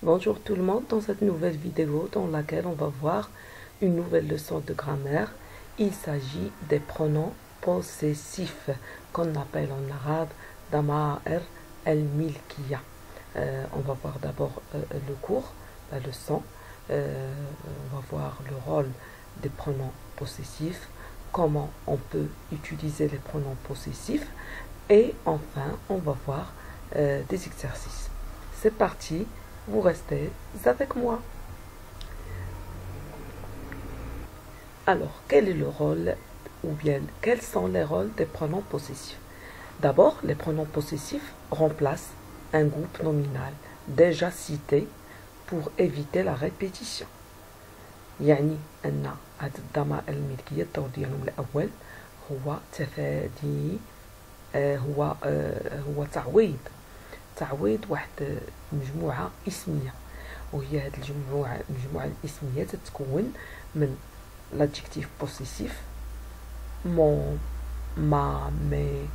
Bonjour tout le monde, dans cette nouvelle vidéo dans laquelle on va voir une nouvelle leçon de grammaire. Il s'agit des pronoms possessifs qu'on appelle en arabe dama'ir al-milkiya. On va voir d'abord le cours, la leçon. On va voir le rôle des pronoms possessifs, comment on peut utiliser les pronoms possessifs et enfin on va voir des exercices. C'est parti, vous restez avec moi. Alors, quel est le rôle ou bien quels sont les rôles des pronoms possessifs? D'abord, les pronoms possessifs remplacent un groupe nominal déjà cité pour éviter la répétition. يعني أن هذا الضمائر الملكية الدور ديالهم الأول هو تفادي هو تعويض واحد مجموعة اسمية، وهي هذه المجموعة الاسمية تتكون من l'adjectif possessif mon, ma, mes,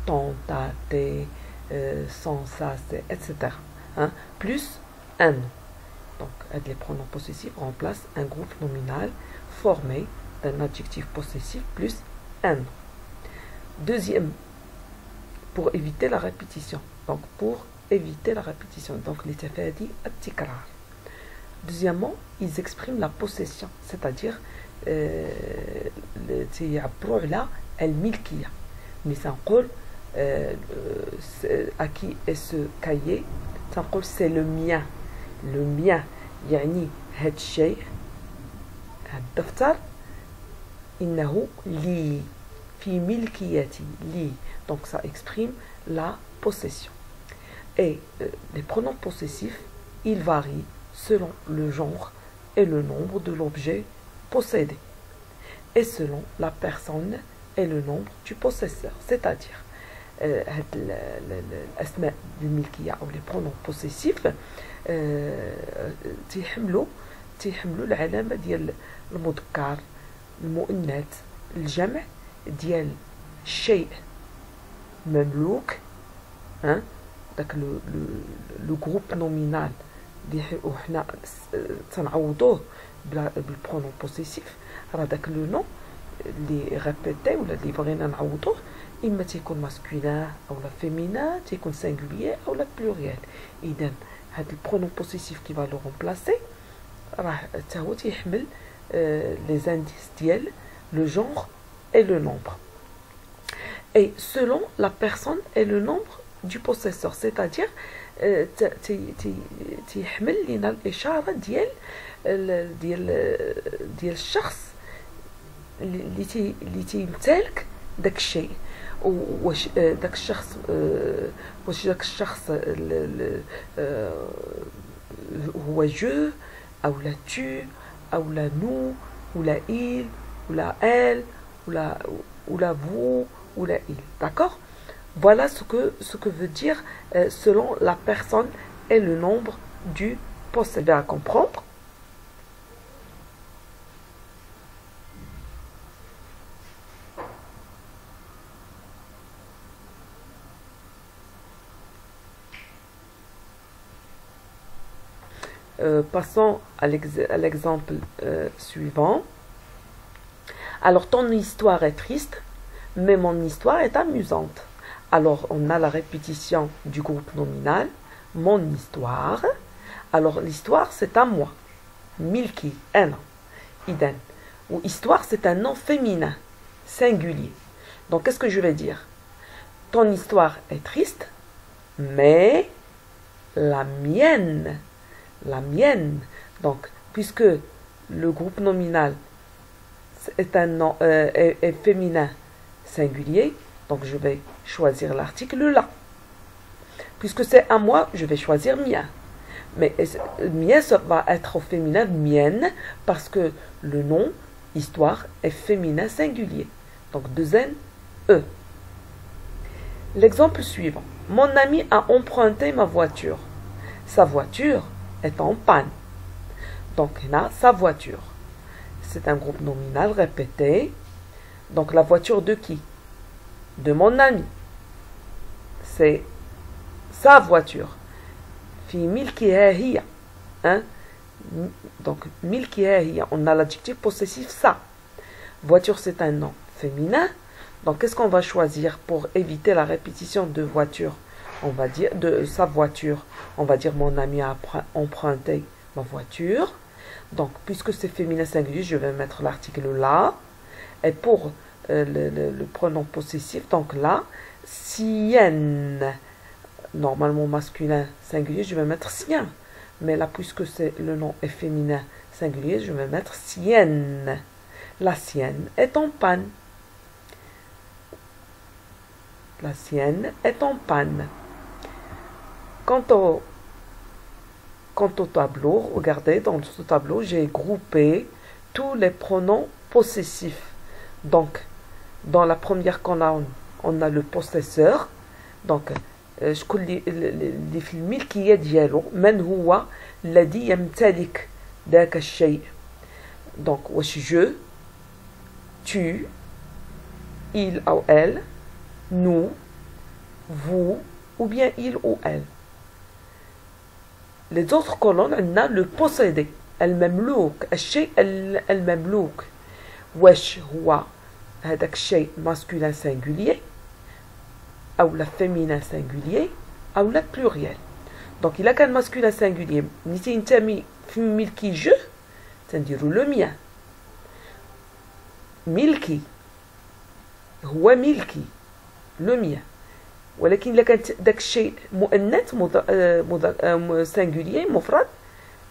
ton, ta, tes, son, ça, c'est, etc. Hein? Plus un nom. Donc, les pronoms possessifs remplacent un groupe nominal formé d'un adjectif possessif plus un nom. Deuxième, pour éviter la répétition. Donc, pour éviter la répétition. Donc, les tafadi at-tikrar. Deuxièmement, ils expriment la possession, c'est-à-dire تيعبروا على الملكية. ملي تنقول à qui est ce cahier تنقول c'est le mien. Le mien يعني هاد الشيء هاد الدفتر إنه لي في ملكيتي لي. Donc ça exprime la possession. Et les pronoms possessifs, ils varient selon le genre et le nombre de l'objet possédé, et selon la personne et le nombre du possesseur. C'est-à-dire, الأسماء الملكية أو les pronoms possessifs تيحملوا العلامة ديال المذكر، المؤنث، الجمع ديال الشيء مملوك، داك لو جروب نومينال اللي حنا تنعوضوه بالبرونون بوسيسيف. راه داك لو نو اللي ريبيتي ولا اللي بغينا نعوضوه اما تيكون ماسكولين او لا فيمينين، تيكون سينغوليير او لا بلوريال. اذا هاد البرونون بوسيسيف كي فا لو رومبلاسي راه حتى هو تيحمل لي زانديس ديال لو جونغ et le nombre, et selon la personne et le nombre du possesseur. C'est-à-dire تيحمل لنا الإشارة ديال الشخص اللي تيمتلك داك الشيء. واش داك الشخص هو جو او لا tu او لا nous ou la il ou la elle ou la vous ou la il. D'accord? Voilà ce que veut dire selon la personne et le nombre du possédé. À comprendre. Passons à l'exemple suivant. Alors, ton histoire est triste, mais mon histoire est amusante. Alors, on a la répétition du groupe nominal, mon histoire. Alors, l'histoire, c'est à moi. Milki, un nom. Iden. Ou histoire, c'est un nom féminin, singulier. Donc, qu'est-ce que je vais dire? Ton histoire est triste, mais la mienne. Donc, puisque le groupe nominal est un nom est féminin singulier, donc je vais choisir l'article là. Puisque c'est à moi, je vais choisir mien. Mais mien, ça va être au féminin mienne, parce que le nom histoire est féminin singulier. Donc deux N, E. L'exemple suivant. Mon ami a emprunté ma voiture. Sa voiture est en panne. Donc là, sa voiture. C'est un groupe nominal répété. Donc la voiture de qui? De mon ami. C'est sa voiture. في ملكها هي. hein? Donc, milki, on a l'adjectif possessif ça. Voiture, c'est un nom féminin. Donc, qu'est-ce qu'on va choisir pour éviter la répétition de voiture? On va dire de sa voiture. On va dire mon ami a emprunté ma voiture. Donc, puisque c'est féminin singulier, je vais mettre l'article là. Et pour le pronom possessif, donc là, sienne. Normalement masculin singulier, je vais mettre sien. Mais là, puisque le nom est féminin singulier, je vais mettre sienne. La sienne est en panne. La sienne est en panne. Quant au tableau, regardez, dans ce tableau, j'ai groupé tous les pronoms possessifs. Donc, dans la première colonne, on a le possesseur. Donc, شكون اللي في الملكية ديالو من هو الذي يمتلك ذاك الشيء. Donc, واش je, tu, il ou elle, nous, vous, ou bien il ou elle. Les autres colonnes, on a le possédé. المملوك الشيء المملوك. واش هو هذاك الشيء masculin singulier ou la féminin singulier ou la pluriel. Donc il a qu'un masculin singulier. نيتي ينتمي في ملكي je, تنديرو le mien. ملكي هو ملكي le mien. ولكن إلا كانت داك الشيء مؤنث singulier مفرد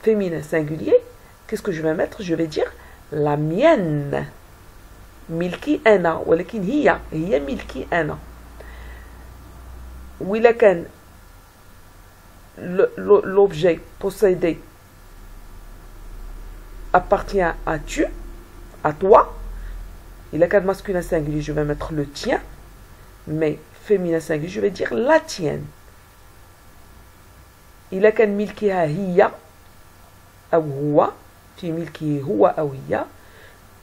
féminin singulier, qu'est-ce que je vais mettre? Je vais dire la mienne. ملكي أنا, ولكن هي ملكي أنا. وإلا كان l'objet possédé appartient à tu, à toi. إلا كان masculin singulier, je vais mettre le tien. Mais féminin singulier, je vais dire la tienne. إلا كان ملكها هي أو هو, في ملكه هو أو هي.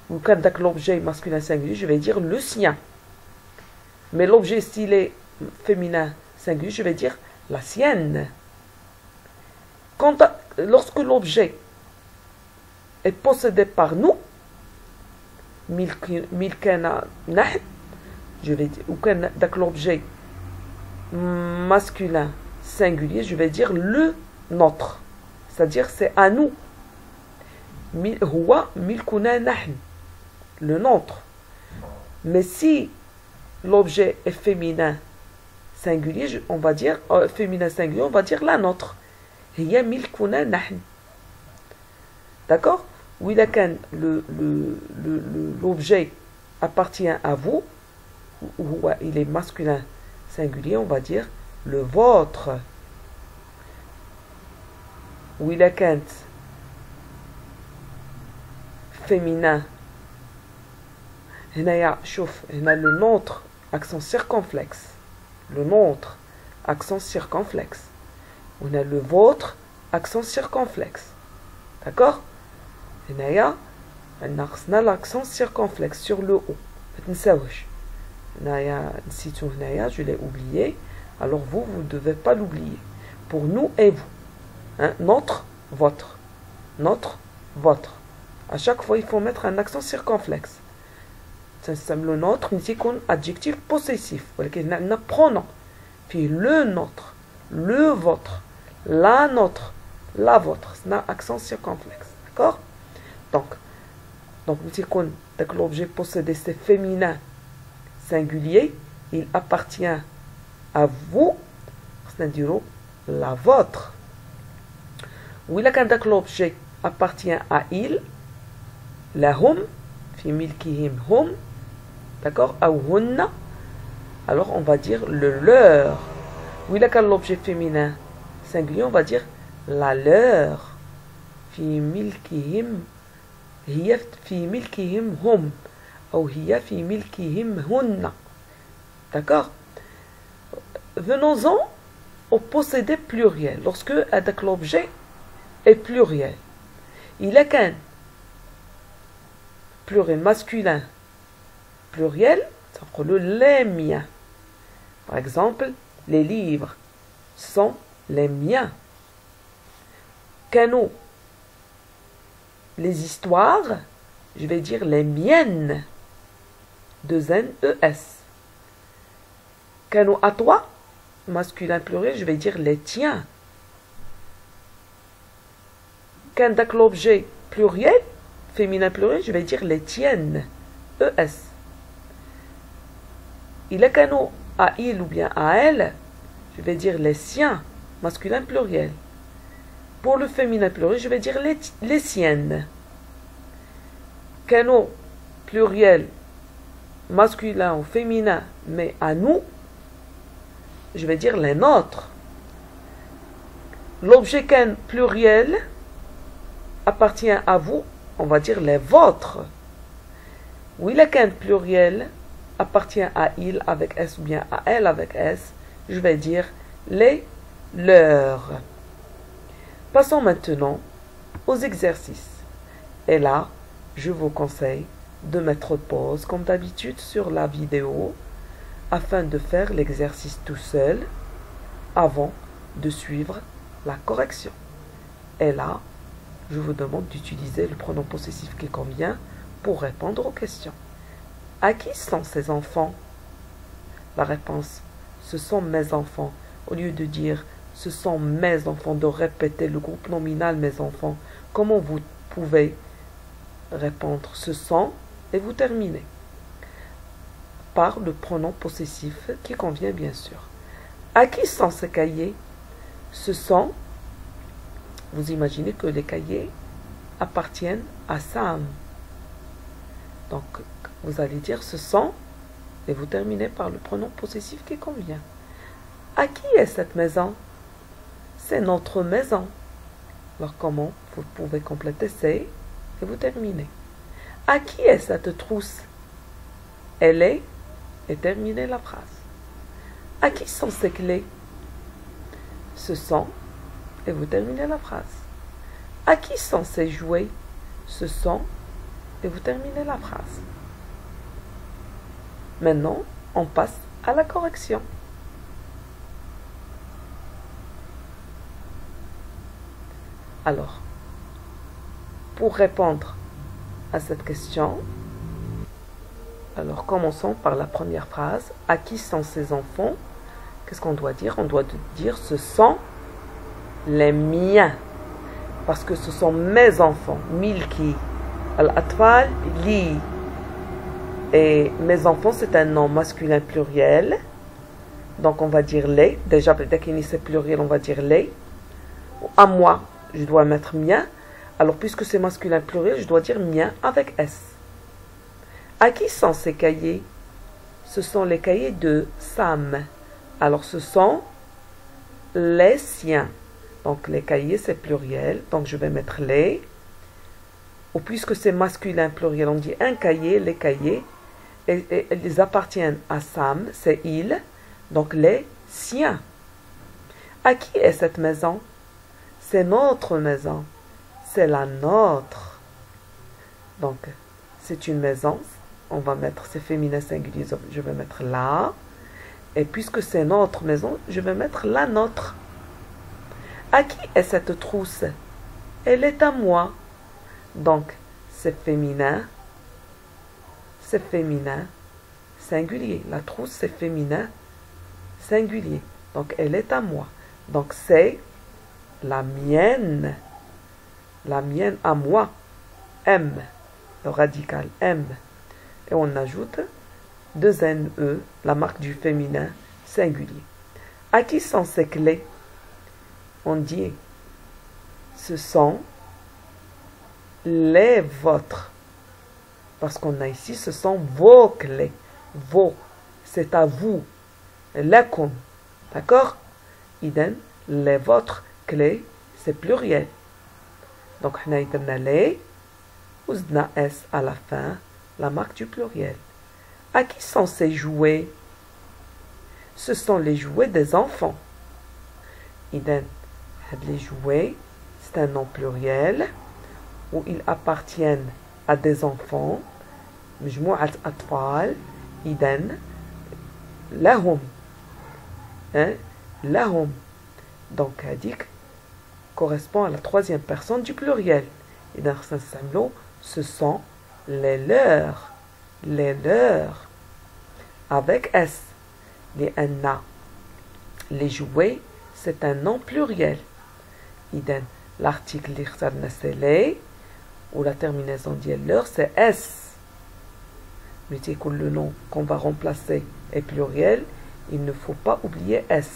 وكان داك l'objet masculin singulier, je vais dire le sien. Mais l'objet s'il est féminin singulier, je vais dire la sienne. Lorsque l'objet est possédé par nous, milkana nahn, je vais dire, ou quand l'objet masculin singulier, je vais dire le nôtre. C'est-à-dire c'est à nous. Huwa milkuna nahn, le nôtre. Mais si l'objet est féminin singulier, on va dire féminin singulier, on va dire la nôtre. Hiya milkuna nahn. D'accord? Oui, l'objet appartient à vous, ou il est masculin singulier, on va dire le vôtre. Oui, la féminin. هنا شوف هنا le nôtre accent circonflexe. Le nôtre accent circonflexe. On a le vôtre accent circonflexe. D'accord? هنايا ناقصنا l'accent circonflexe sur le haut. ما تنساوش. هنايا نسيتو هنايا, je l'ai oublié. Alors vous ne devez pas l'oublier. Pour nous et vous. Hein? Notre, votre. Notre, votre. À chaque fois, il faut mettre un accent circonflexe. Le nôtre, c'est un adjectif possessif. ولكن عندنا pronom. Puis le nôtre, le vôtre, la nôtre, la vôtre. C'est un accent circonflexe. D'accord? Donc, l'objet possédé, c'est féminin singulier. Il appartient à vous. C'est-à-dire la vôtre. Oui, l'objet appartient à il. La hum. في ملكهم هم. D'accord? أو هن. Alors on va dire le leur. Oui, là quand l'objet féminin singulier, on va dire la leur. في ملكهم هي في ملكهم هم أو هي في ملكهم هن. D'accord? Venons-en au possédé pluriel. Lorsque avec l'objet est pluriel, il a qu'un pluriel masculin pluriel, c'est le les miens. Par exemple, les livres sont les miens. كانوا les histoires, je vais dire les miennes. Deux N-E-S. كانوا à toi, masculin pluriel, je vais dire les tiens. كان داك l'objet pluriel, féminin pluriel, je vais dire les tiennes. E-S. Il est كانوا à il ou bien à elle, je vais dire les siens, masculin pluriel. Pour le féminin pluriel, je vais dire les siennes. كانوا pluriel, masculin ou féminin, mais à nous, je vais dire les nôtres. L'objet كان pluriel appartient à vous, on va dire les vôtres. Oui, le كان pluriel appartient à il avec S ou bien à elle avec S, je vais dire les leurs. Passons maintenant aux exercices. Et là, je vous conseille de mettre pause comme d'habitude sur la vidéo afin de faire l'exercice tout seul avant de suivre la correction. Et là, je vous demande d'utiliser le pronom possessif qui convient pour répondre aux questions. À qui sont ces enfants? La réponse, ce sont mes enfants. Au lieu de dire ce sont mes enfants, de répéter le groupe nominal mes enfants, comment vous pouvez répondre ce sont et vous terminez par le pronom possessif qui convient bien sûr. À qui sont ces cahiers? Ce sont, vous imaginez que les cahiers appartiennent à Sam. Donc, vous allez dire ce sont et vous terminez par le pronom possessif qui convient. À qui est cette maison? C'est notre maison. Alors, comment vous pouvez compléter c'est et vous terminez. À qui est cette trousse? Elle est et terminez la phrase. À qui sont ces clés? Ce sont et vous terminez la phrase. À qui sont ces jouets? Ce sont et vous terminez la phrase. Maintenant, on passe à la correction. Alors, pour répondre à cette question, alors commençons par la première phrase. À qui sont ces enfants? Qu'est-ce qu'on doit dire? On doit dire ce sont les miens. Parce que ce sont mes enfants. Milki. Al-Atfal, li. Et mes enfants, c'est un nom masculin pluriel. Donc on va dire les. Déjà, dès qu'il c'est pluriel, on va dire les. À moi, je dois mettre mien. Alors, puisque c'est masculin pluriel, je dois dire mien avec S. À qui sont ces cahiers? Ce sont les cahiers de Sam. Alors, ce sont les siens. Donc, les cahiers, c'est pluriel. Donc, je vais mettre les. Ou puisque c'est masculin pluriel, on dit un cahier, les cahiers. Et ils appartiennent à Sam, c'est il. Donc, les siens. À qui est cette maison? C'est notre maison. C'est la nôtre. Donc, c'est une maison. On va mettre, c'est féminin singulier, je vais mettre la. Et puisque c'est notre maison, je vais mettre la nôtre. À qui est cette trousse? Elle est à moi. Donc, c'est féminin singulier. La trousse, c'est féminin singulier. Donc, elle est à moi. Donc, c'est la mienne. La mienne à moi. M. Le radical M. Et on ajoute deux NE, la marque du féminin singulier. À qui sont ces clés? On dit ce sont les vôtres. Parce qu'on a ici, ce sont vos clés. Vos. C'est à vous. Lakum. D'accord? Idem, les vôtres clés, c'est pluriel. Donc, on a idem les, ou S à la fin, la marque du pluriel. À qui sont ces jouets? Ce sont les jouets des enfants. Idem, les jouets, c'est un nom pluriel, où ils appartiennent à des enfants. مجموعة أطفال إذن لهم لهم donc هذيك correspond à la troisième personne du pluriel. إذا خصنا نستعملو ce sont les leurs. Les leurs. Avec S. لأن les jouets c'est un nom pluriel. إذا l'article اللي اخترنا c'est les ou la terminaison ديال leur c'est S. Mais comme le nom qu'on va remplacer est pluriel, il ne faut pas oublier S.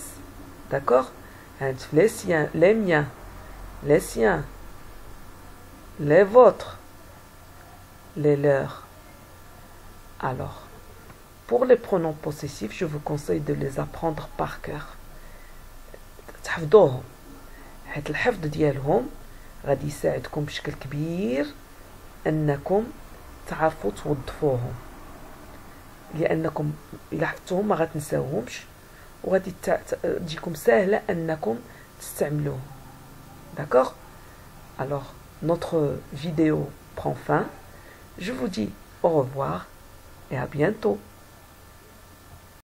D'accord? Les siens, les miens, les siens, les vôtres, les leurs. Alors, pour les pronoms possessifs, je vous conseille de les apprendre par cœur. تحفظوهم. حيت الحفظ ديالهم غادي يساعدكم بشكل كبير أنكم تعرفوا توظفوهم. لأنكم إلا حفظتوهم ما غتنساوهمش وغادي تجيكم سهلة أنكم تستعملوهم. D'accord? Alors, notre vidéo prend fin. Je vous dis au revoir et à bientôt.